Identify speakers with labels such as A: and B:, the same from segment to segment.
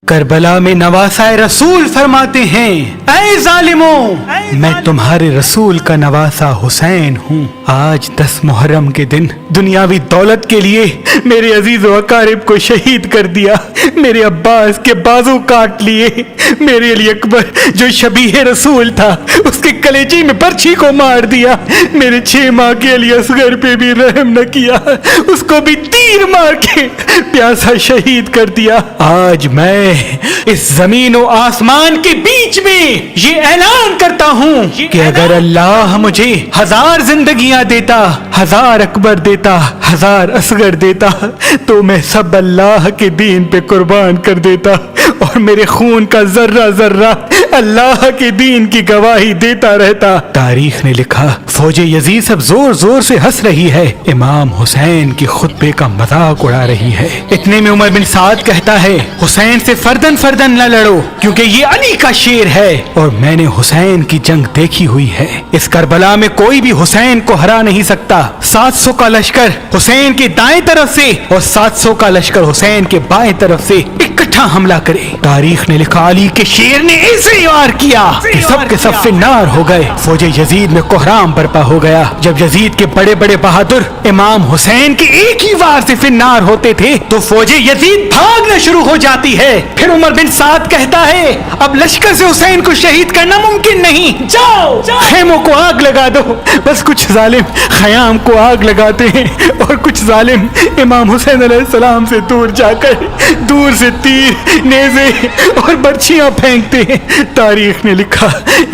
A: کربلا میں نواسائے رسول فرماتے ہیں، اے ظالموں، میں تمہارے رسول کا نواسا حسین ہوں۔ آج 10 محرم کے دن دنیاوی دولت کے لیے میرے عزیز و اقارب کو شہید کر دیا، میرے عباس کے بازو کاٹ لیے، میرے علی اکبر جو شبیہ رسول تھا اس کے کلیجے میں برچھی کو مار دیا، میرے 6 ماہ کے علی اصغر پہ بھی رحم نہ کیا، اس کو بھی تیر مار کے پیاسا شہید کر دیا۔ آج میں اس زمین و آسمان کے بیچ میں یہ اعلان کرتا ہوں کہ اگر اللہ مجھے 1000 زندگیاں دیتا، 1000 اکبر دیتا، 1000 اصغر دیتا تو میں سب اللہ کے دین پہ قربان کر دیتا، اور میرے خون کا ذرہ ذرہ اللہ کے دین کی گواہی دیتا رہتا۔ تاریخ نے لکھا، فوج یزید سب زور زور سے ہنس رہی ہے، امام حسین کی خطبے کا مذاق اڑا رہی ہے۔ اتنے میں عمر بن سعد کہتا ہے، حسین سے فردن فردن نہ لڑو کیونکہ یہ علی کا شیر ہے، اور میں نے حسین کی جنگ دیکھی ہوئی ہے، اس کربلا میں کوئی بھی حسین کو ہرا نہیں سکتا۔ 700 کا لشکر حسین کے دائیں طرف سے اور 700 کا لشکر حسین کے بائیں طرف سے اکٹھا حملہ کرے۔ تاریخ نے لکھا، علی کے شیر نے ایسے وار کیا کہ سب کے سب فنار ہو گئے، فوج یزید میں کوہرام برپا ہو گیا۔ جب یزید کے بڑے بڑے بہادر امام حسین کے ایک ہی وار سے فنار ہوتے تھے تو فوج یزید بھاگنا شروع ہو جاتی ہے۔ پھر عمر بن سعد کہتا ہے، اب لشکر سے حسین کو شہید کرنا ممکن نہیں، جاؤ خیموں کو آگ لگا دو۔ بس کچھ ظالم خیام کو آگ لگاتے ہیں اور کچھ ظالم امام حسین علیہ السلام سے دور جا کر دور سے تیر، نیزے اور برچھیاں پھینکتے ہیں۔ تاریخ نے لکھا،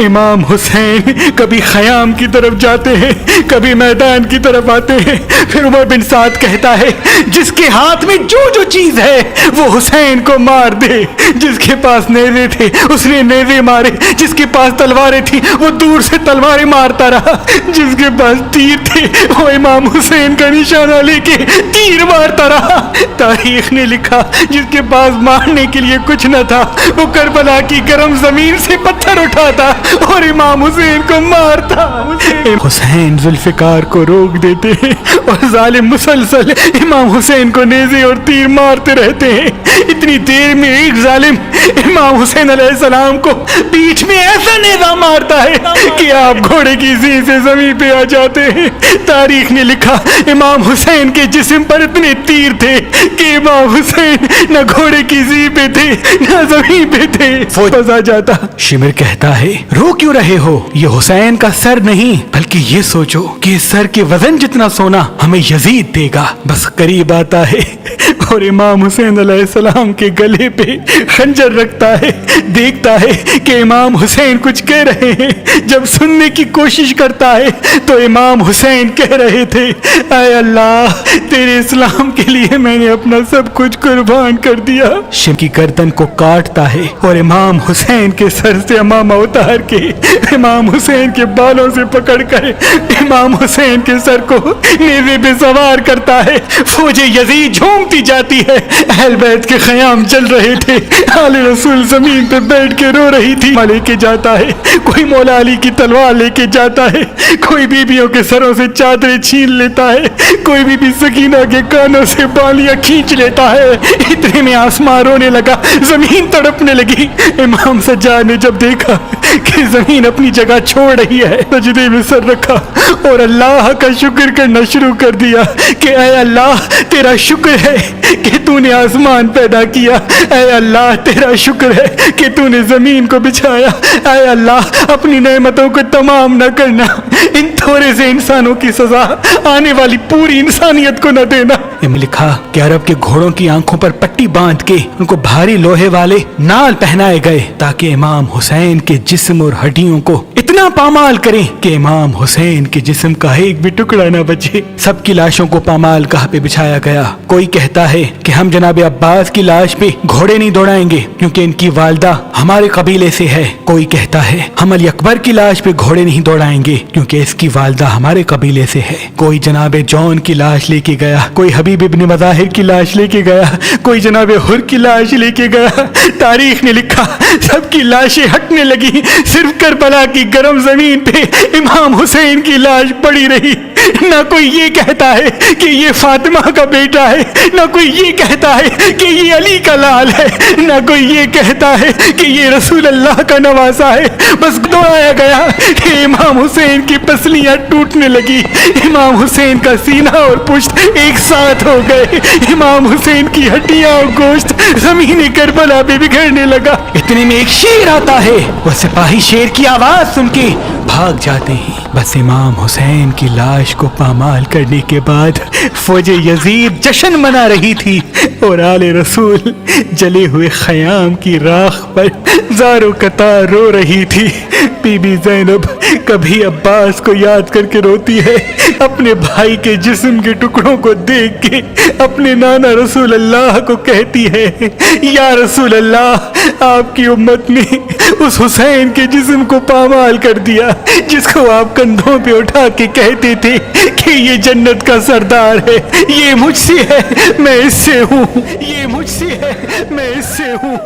A: امام حسین کبھی خیام کی طرف جاتے ہیں، کبھی میدان کی طرف آتے ہیں۔ پھر عمر بن سعد کہتا ہے، جس کے ہاتھ میں جو جو چیز ہے وہ حسین کو مار دے۔ جس کے پاس نیزے تھے اس نے نیزے مارے، جس کے پاس تلواریں تھی وہ دور سے تلواریں مارتا رہا، جس کے پاس تیر تھے وہ امام حسین کا نشانہ لے کے تیر مارتا رہا۔ تاریخ نے لکھا، جس کے پاس مارنے کے لیے کچھ نہ تھا وہ کربلا کی گرم زمین سے پتھر اٹھاتا اور امام حسین کو مارتا۔ حسین ذوالفقار کو روک دیتے ہیں اور ظالم مسلسل امام حسین کو نیزے اور تیر مارتے رہتے ہیں۔ اتنی دیر میں ایک ظالم امام حسین علیہ السلام کو پیٹھ میں ایسا نیزہ مارتا ہے کہ آپ گھوڑے کی زین سے زمین پہ آ جاتے ہیں۔ تاریخ نے لکھا، امام حسین کے جسم پر اتنے تیر تھے کہ امام حسین نہ گھوڑے کی زین پہ تھے نہ زمین پہ تھے، فوج آ جاتا۔ شمر کہتا ہے، رو کیوں رہے ہو؟ یہ حسین کا سر نہیں بلکہ یہ سوچو کہ اس سر کے وزن جتنا سونا ہمیں یزید دے گا۔ بس قریب آتا ہے اور امام حسین علیہ السلام کے گلے پہ خنجر رکھتا ہے، دیکھتا ہے کہ امام حسین کچھ کہہ رہے ہیں۔ جب سننے کی کوشش کرتا ہے تو امام حسین کہہ رہے تھے، اے اللہ، تیرے اسلام کے لیے میں نے اپنا سب کچھ قربان کر دیا۔ شم کی گردن کو کاٹتا ہے اور امام حسین کے سر سے امامہ اتار کے امام حسین کے بالوں سے پکڑ کر امام حسین کے سر کو نیزے پہ سوار کرتا ہے۔ فوج یزید جھومتی جاتی ہے، اہل بیت کے خیام چل رہے تھے، آل رسول زمین پہ بیٹھ کے رو رہی تھی۔ لے کے جاتا ہے، کوئی مولا علی کی تلوار لے کے جاتا ہے، کوئی بیویوں کے سروں سے چادریں چھین لیتا ہے، کوئی بی بی سکینہ کے کانوں سے بالیاں کھینچ لیتا ہے۔ اتنے میں آسمان رونے لگا، زمین تڑپنے لگی۔ امام سجاد نے جب دیکھا کہ زمین اپنی جگہ چھوڑ رہی ہے، سجدے میں سر رکھا اور اللہ کا شکر کرنا شروع کر دیا کہ اے اللہ، تیرا شکر ہے کہ تو نے آسمان پیدا کیا، اے اللہ تیرا شکر ہے کہ تو نے زمین کو بچھایا، اے اللہ اپنی نعمتوں کو تمام نہ کرنا، ان تھوڑے سے انسانوں کی سزا آنے والی پوری انسانیت کو نہ دینا۔ لکھا کہ عرب کے گھوڑوں کی آنکھوں پر پٹی باندھ کے ان کو بھاری لوہے والے نال پہنائے گئے تاکہ امام حسین کے جسم اور ہڈیوں کو اتنا پامال کریں کہ امام حسین کے جسم کا ایک بھی ٹکڑا نہ بچے۔ سب کی لاشوں کو پامال گاہ پہ بچھایا گیا۔ کوئی کہتا ہے کہ ہم جناب عباس کی لاش پہ گھوڑے نہیں دوڑائیں گے کیونکہ ان کی والدہ ہمارے قبیلے سے ہے۔ کوئی کہتا ہے ہم علی اکبر کی لاش پہ گھوڑے نہیں دوڑائیں گے کیونکہ اس کی والدہ ہمارے قبیلے سے ہے۔ کوئی جناب جون کی لاش لے کے گیا، کوئی حبیب ابن مظاہر کی لاش لے کے گیا، کوئی جناب حر کی لاش لے کے گیا۔ تاریخ نے لکھا، سب کی لاشیں ہٹنے لگی، صرف کربلا کی گرم زمین پہ امام حسین کی لاش پڑی رہی۔ نہ کوئی یہ کہتا ہے کہ یہ فاطمہ کا بیٹا ہے، نہ کوئی یہ کہتا ہے کہ یہ علی کا لال ہے، نہ کوئی یہ کہتا ہے کہ یہ رسول اللہ کا نواسا ہے۔ بس دوڑایا گیا کہ امام حسین کی پسلیاں ٹوٹنے لگی، امام حسین کا سینہ اور پشت ایک ساتھ ہو گئے، امام حسین کی ہڈیاں اور گوشت زمین کربلا پہ بکھرنے لگا۔ اتنے میں ایک شیر آتا ہے، وہ سپاہی شیر کی آواز سن کے بھاگ جاتے ہیں۔ بس امام حسین کی لاش کو پامال کرنے کے بعد فوج یزید جشن منا رہی تھی اور آل رسول جلے ہوئے خیام کی راکھ پر زار و قطار رو رہی تھی۔ بی بی زینب کبھی عباس کو یاد کر کے روتی ہے، اپنے بھائی کے جسم کے ٹکڑوں کو دیکھ کے اپنے نانا رسول اللہ کو کہتی ہے، یا رسول اللہ، آپ کی امت نے اس حسین کے جسم کو پامال کر دیا جس کو آپ کندھوں پہ اٹھا کے کہتے تھے کہ یہ جنت کا سردار ہے، یہ مجھ سے ہے میں اس سے ہوں، یہ مجھ سے ہے میں اس سے ہوں۔